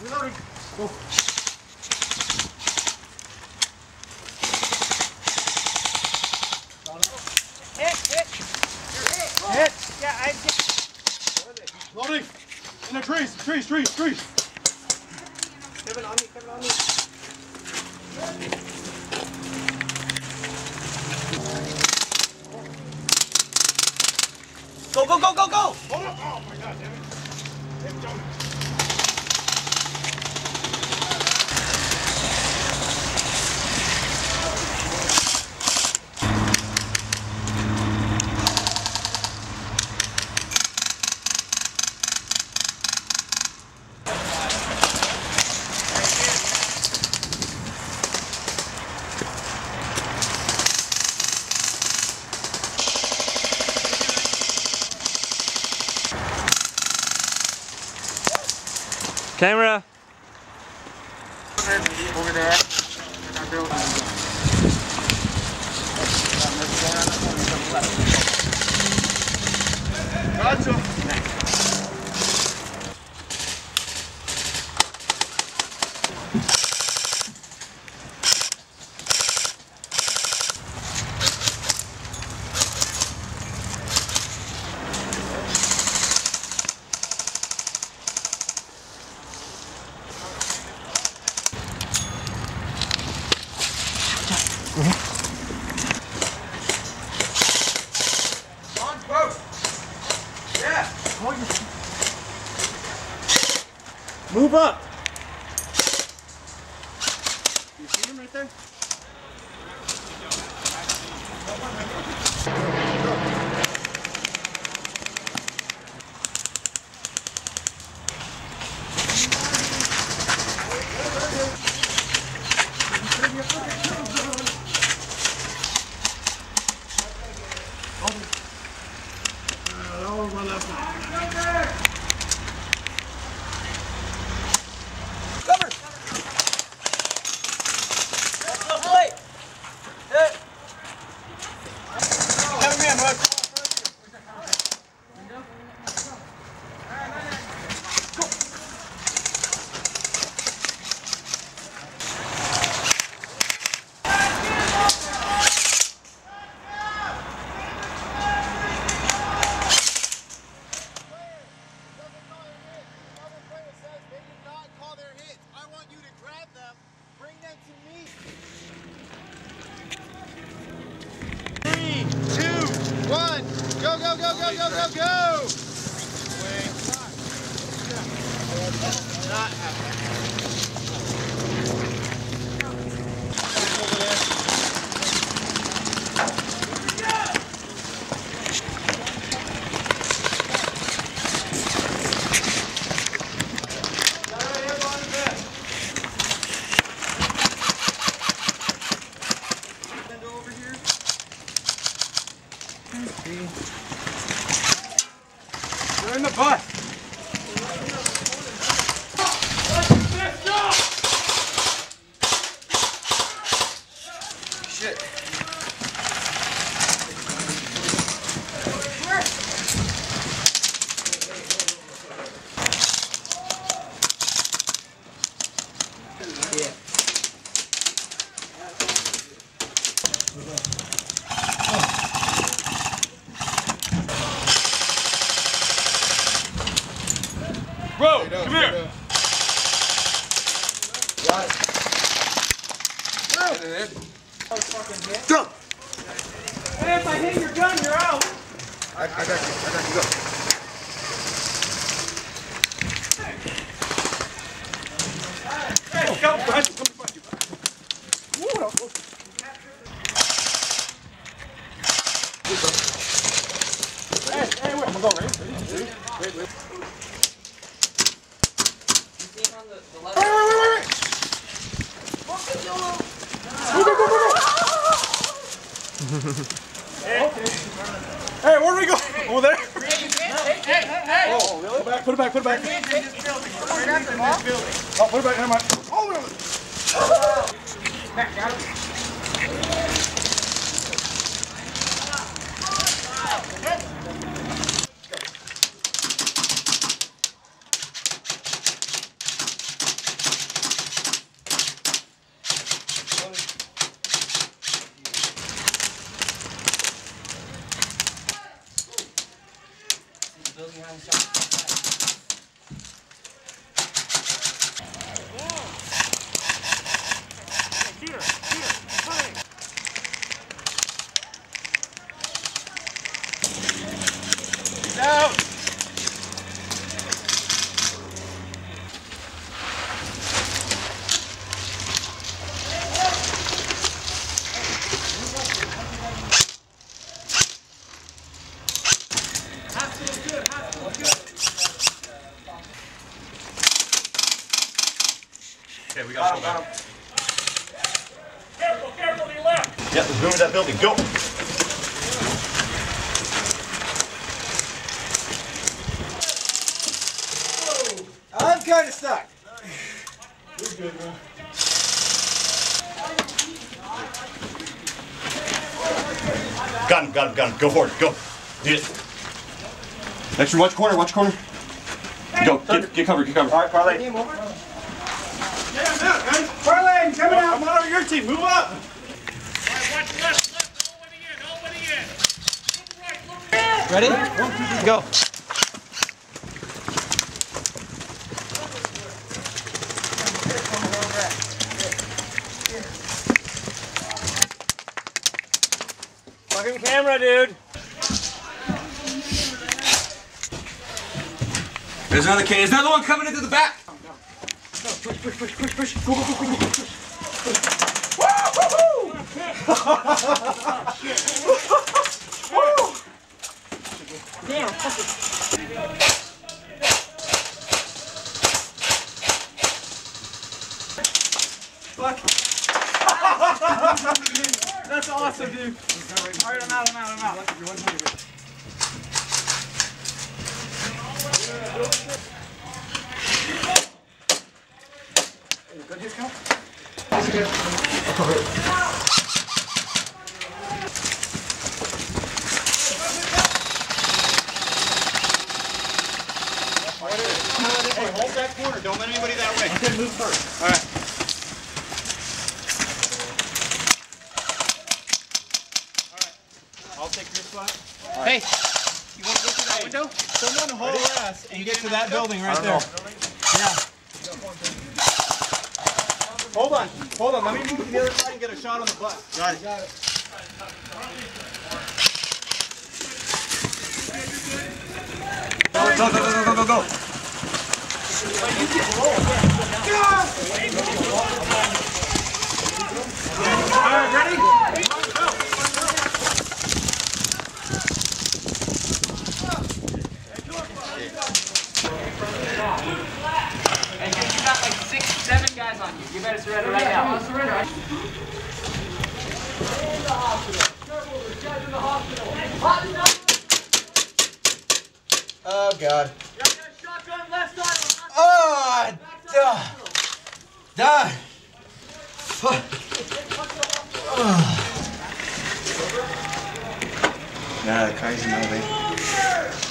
Reloading. Go. Hit. You're hit. Hit. Yeah, I hit. Loading. In the trees. Kevin on me. Go. Hold up. Oh my God, damn it. Hit, jump. Camera. Over there. Gotcha. Move up. You see him right there? Go! Not You're in the butt. Shit. Yeah. Bro, come here. Got it. Jump. Hey, if I hit your gun, you're out. I got you, go. Hey, come behind you, come behind you. Hey, wait, I'm gonna go, ready? Wait. Wait. Hey, where do we go? Over there? Hey. Oh, really? Put it back. Right after the building. Oh, put it back, never mind. Oh, Back, got it. Okay, we got him. Careful, careful to your left. Yeah, let's move to that building. Go. I'm kind of stuck. You're good, man. Got him. Go for it. Go. Get it. Next one, watch corner. Go. Get covered. All right, Parlay. Get him out, guys. Parlay, coming out. Come on over your team. Move up. All right, watch the left. All the way in. Look right. Ready? Go. Fucking camera, dude. There's another case. There's another one coming into the back. Push. Go. Damn. Fuck. That's awesome, dude. All right, I'm out. Good hit count? Hey, hold that corner. Don't let anybody that way. Okay, move first. All right. I'll take your spot. Hey. You want to go through that window? Someone haul ass and get to that building right there. Yeah. Hold on. Let me move to the other side and get a shot on the butt. Got it. Go. All right, ready? And you got like 6, 7 guys on you. You better surrender right now. Surrender. Oh, God. Shotgun left side. Oh, done. Fuck. Nah, the crazy motivation.